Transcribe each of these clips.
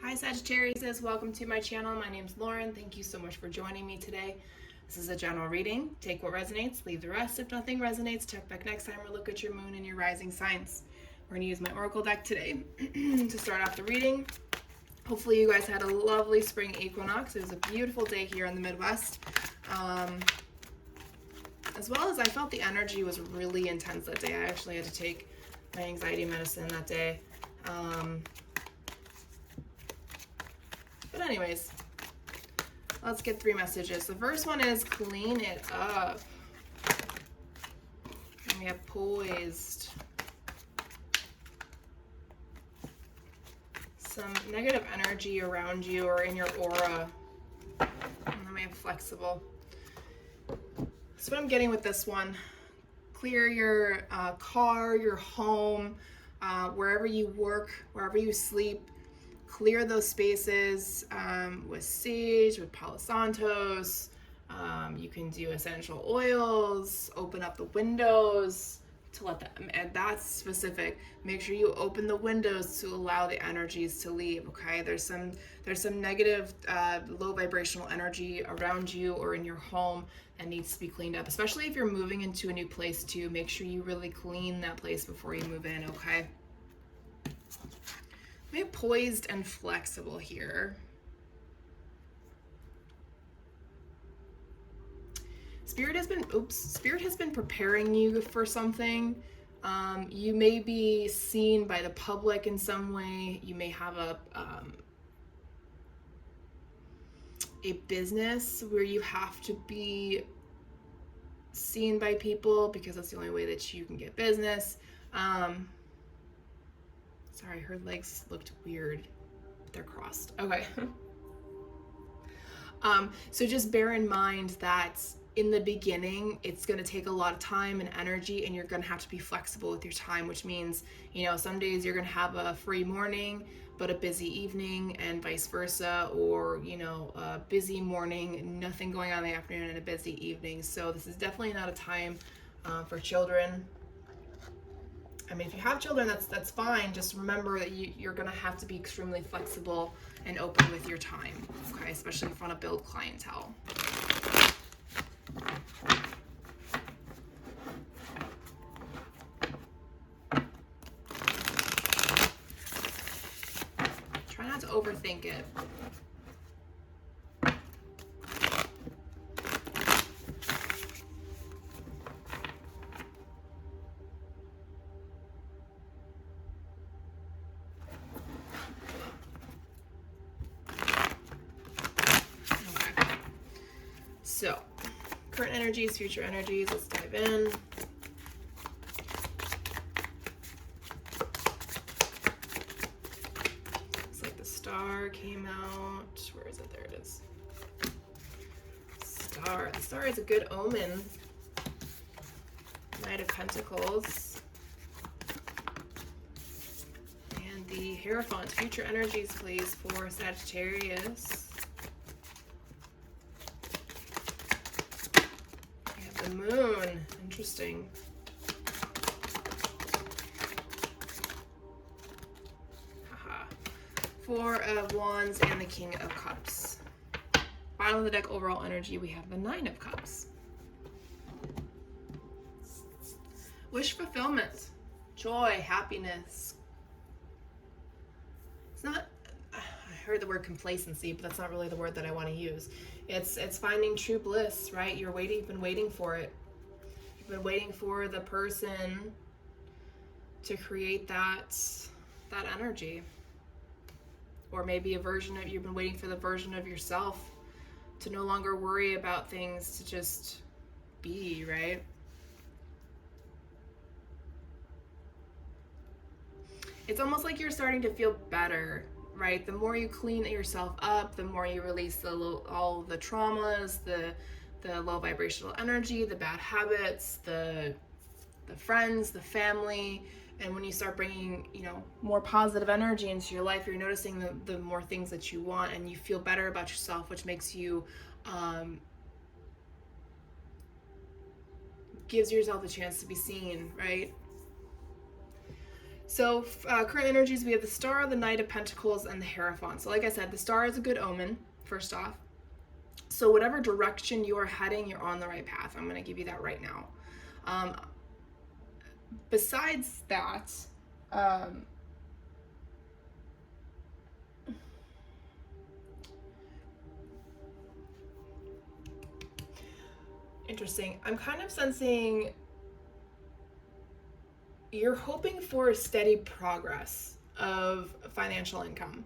Hi Sagittarius, welcome to my channel. My name's Lauren. Thank you so much for joining me today. This is a general reading. Take what resonates, leave the rest. If nothing resonates, check back next time or look at your moon and your rising signs. We're gonna use my oracle deck today to start off the reading. Hopefully you guys had a lovely spring equinox. It was a beautiful day here in the Midwest. As well as I felt the energy was really intense that day. I actually had to take my anxiety medicine that day. But anyways, let's get 3 messages. The first one is clean it up. And we have poised. Some negative energy around you or in your aura. And then we have flexible. So what I'm getting with this one, clear your car, your home, wherever you work, wherever you sleep. Clear those spaces with sage, with Palo Santos. You can do essential oils, open up the windows to let them, and that's specific. Make sure you open the windows to allow the energies to leave, okay? There's some negative, low vibrational energy around you or in your home that needs to be cleaned up, especially if you're moving into a new place too. Make sure you really clean that place before you move in, okay? We have poised and flexible here. Spirit has been preparing you for something. You may be seen by the public in some way. You may have a business where you have to be seen by people because that's the only way that you can get business. Sorry, her legs looked weird. They're crossed. Okay. So just bear in mind that in the beginning, it's going to take a lot of time and energy, and you're going to have to be flexible with your time, which means, some days you're going to have a free morning, but a busy evening, and vice versa, or, a busy morning, nothing going on in the afternoon, and a busy evening. So this is definitely not a time for children. I mean, if you have children, that's fine. Just remember that you're going to have to be extremely flexible and open with your time, okay? Especially if you want to build clientele. Try not to overthink it. So, current energies, future energies, let's dive in. Looks like the star came out. Where is it? There it is. Star. The star is a good omen. Knight of Pentacles. And the Hierophant. Future energies, please, for Sagittarius. The moon. Interesting. Haha. 4 of Wands and the King of Cups. Bottom of the deck, overall energy, we have the 9 of Cups. Wish fulfillment. Joy, happiness. It's not... I heard the word complacency, but that's not really the word that I want to use. It's finding true bliss, right? You've been waiting for it. You've been waiting for the person to create that energy. Or maybe you've been waiting for the version of yourself to no longer worry about things, to just be, right? It's almost like you're starting to feel better, right? The more you clean yourself up, the more you release all the traumas, the low vibrational energy, the bad habits, the friends, the family. And when you start bringing, more positive energy into your life, you're noticing the more things that you want, and you feel better about yourself, which makes you, gives yourself a chance to be seen, right? So current energies, we have the Star, the Knight of Pentacles, and the Hierophant. So like I said, the Star is a good omen, first off. So whatever direction you are heading, you're on the right path. I'm going to give you that right now. Besides that, interesting. I'm kind of sensing you're hoping for a steady progress of financial income,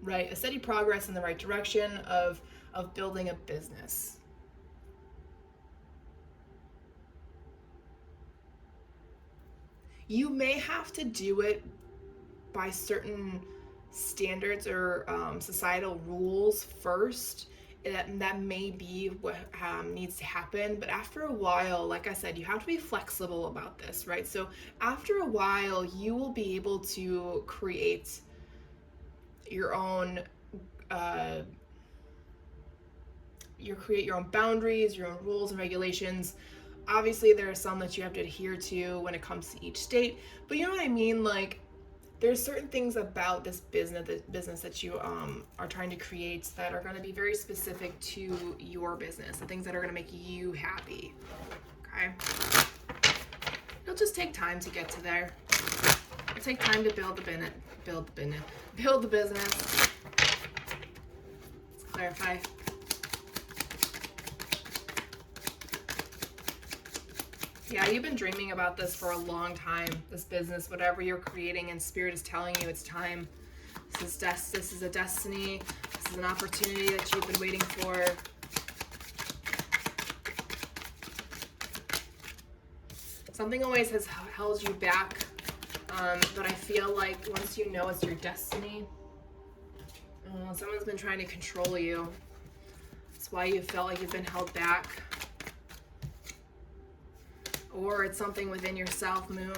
right? A steady progress in the right direction of building a business. You may have to do it by certain standards or societal rules first. That may be what needs to happen, but after a while, like I said, you have to be flexible about this, right? So after a while, you will be able to create your own create your own boundaries, your own rules and regulations. Obviously, there are some that you have to adhere to when it comes to each state, but you know what I mean? Like, there's certain things about this business that you are trying to create that are going to be very specific to your business, the things that are going to make you happy. Okay, it'll just take time to get to there. It'll take time to build the business. Let's clarify. Yeah, you've been dreaming about this for a long time, this business, whatever you're creating, and Spirit is telling you it's time. This is a destiny. This is an opportunity that you've been waiting for. Something always has held you back, but I feel like once you know it's your destiny, someone's been trying to control you. That's why you felt like you've been held back. Or it's something within yourself, Moon.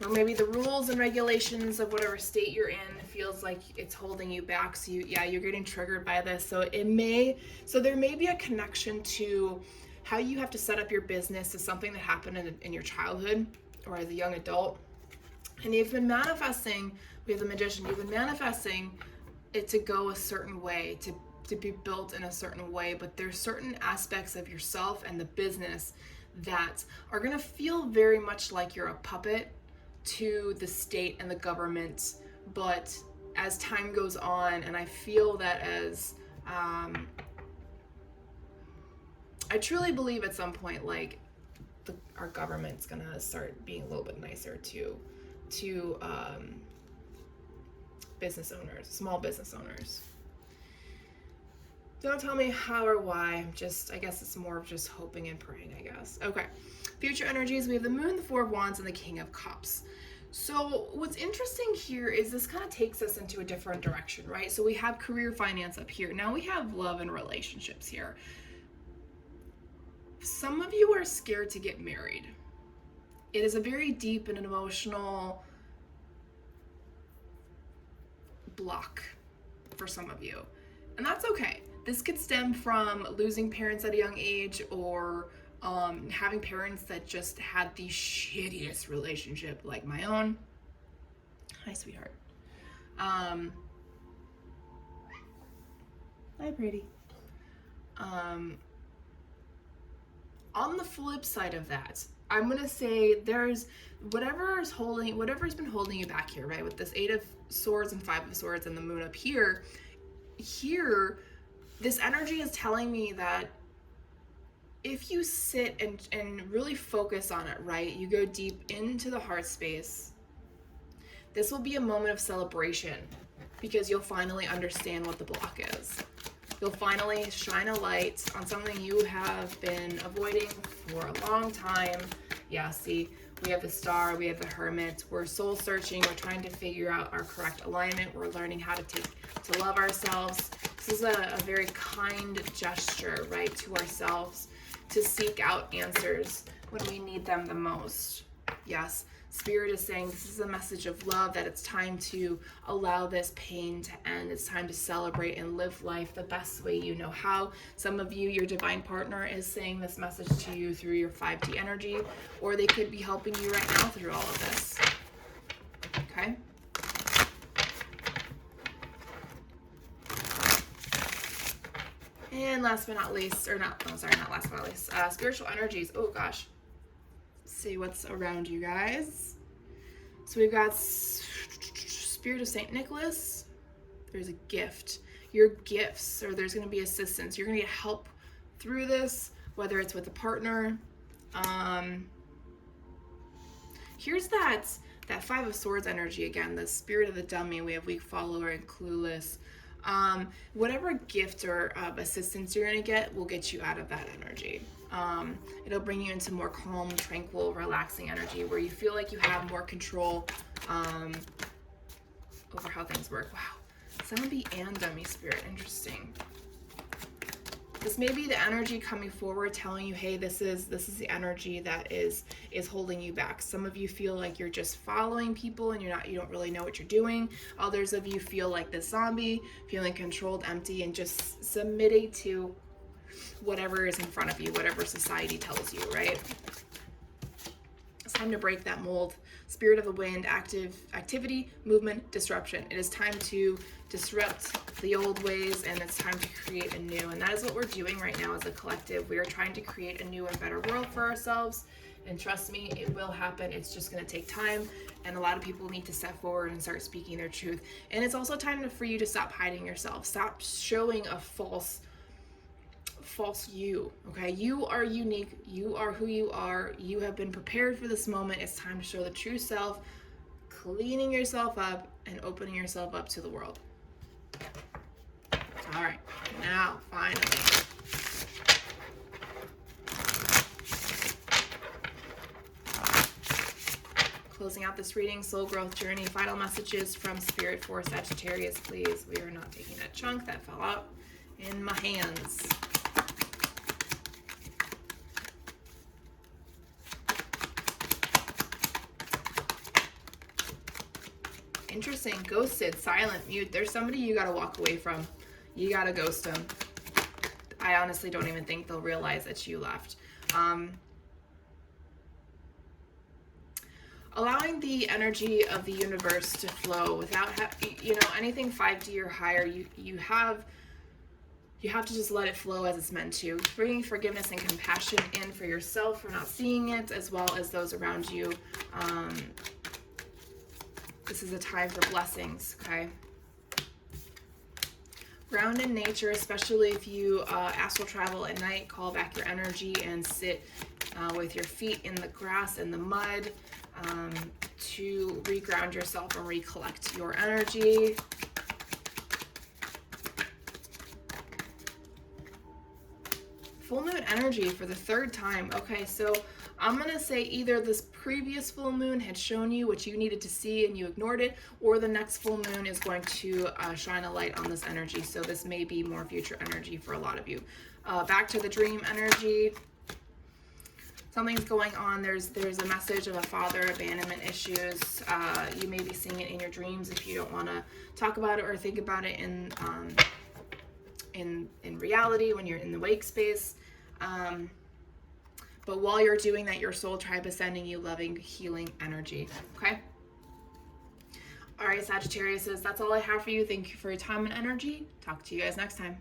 Or maybe the rules and regulations of whatever state you're in feels like it's holding you back. So you're getting triggered by this. So there may be a connection to how you have to set up your business to something that happened in your childhood or as a young adult. And you've been manifesting, we have the Magician, you've been manifesting it to go a certain way, to be built in a certain way, but there's certain aspects of yourself and the business that are going to feel very much like you're a puppet to the state and the government. But as time goes on, and I feel that as I truly believe at some point, like our government's going to start being a little bit nicer to business owners, small business owners. Don't tell me how or why. I guess it's more of just hoping and praying, I guess. Okay. Future energies, we have the Moon, the Four of Wands, and the King of Cups. So what's interesting here is this kind of takes us into a different direction, right? So we have career, finance up here. Now we have love and relationships here. Some of you are scared to get married. It is a very deep and an emotional block for some of you. And that's okay. This could stem from losing parents at a young age, or having parents that just had the shittiest relationship, like my own. Hi, sweetheart. Hi, pretty. On the flip side of that, I'm gonna say there's whatever's been holding you back here, right? With this 8 of Swords and 5 of Swords and the Moon up here. This energy is telling me that if you sit and really focus on it, right, you go deep into the heart space, this will be a moment of celebration because you'll finally understand what the block is. You'll finally shine a light on something you have been avoiding for a long time. Yeah, see, we have the Star, we have the Hermit. We're soul searching. We're trying to figure out our correct alignment. We're learning how to love ourselves. This is a very kind gesture, right, to ourselves, to seek out answers when we need them the most. Yes. Spirit is saying this is a message of love, that it's time to allow this pain to end. It's time to celebrate and live life the best way you know how. Some of you, your divine partner is saying this message to you through your 5D energy, or they could be helping you right now through all of this. Okay? And last but not least, or not, oh, sorry, not last but not least, spiritual energies. Oh gosh. Let's see what's around you guys. So we've got Spirit of Saint Nicholas. There's a gift. Your gifts, or there's going to be assistance. You're going to get help through this, whether it's with a partner. Here's that Five of Swords energy again, the spirit of the dummy. We have weak follower and clueless. Whatever gift or assistance you're going to get will get you out of that energy. It'll bring you into more calm, tranquil, relaxing energy where you feel like you have more control over how things work. Wow. Zombie and dummy spirit. Interesting. This may be the energy coming forward telling you, hey, this is the energy that is holding you back. Some of you feel like you're just following people and you don't really know what you're doing. Others of you feel like the zombie, feeling controlled, empty, and just submitting to whatever is in front of you, whatever society tells you, right? It's time to break that mold. Spirit of the wind, activity, movement, disruption. It is time to disrupt the old ways, and it's time to create a new. And that is what we're doing right now as a collective. We are trying to create a new and better world for ourselves. And trust me, it will happen. It's just going to take time. And a lot of people need to step forward and start speaking their truth. And it's also time for you to stop hiding yourself. Stop showing a false you. Okay, you are unique. You are who you are. You have been prepared for this moment. It's time to show the true self, cleaning yourself up and opening yourself up to the world. All right, now finally, closing out this reading, soul growth journey, final messages from Spirit for Sagittarius, please. We are not taking that chunk that fell out in my hands. Interesting. Ghosted, silent, mute. There's somebody you got to walk away from. You got to ghost them. I honestly don't even think they'll realize that you left. Allowing the energy of the universe to flow without, anything 5D or higher, you have to just let it flow as it's meant to. Bringing forgiveness and compassion in for yourself for not seeing it, as well as those around you. This is a time for blessings, okay? Ground in nature, especially if you astral travel at night, call back your energy and sit with your feet in the grass and the mud to reground yourself and recollect your energy. Full moon energy for the third time. Okay, so I'm going to say either this previous full moon had shown you what you needed to see and you ignored it, or the next full moon is going to shine a light on this energy. So this may be more future energy for a lot of you. Back to the dream energy. Something's going on. There's a message of a father abandonment issues. You may be seeing it in your dreams if you don't want to talk about it or think about it in reality when you're in the wake space. But while you're doing that, your soul tribe is sending you loving, healing energy. Okay? All right, Sagittarius, that's all I have for you. Thank you for your time and energy. Talk to you guys next time.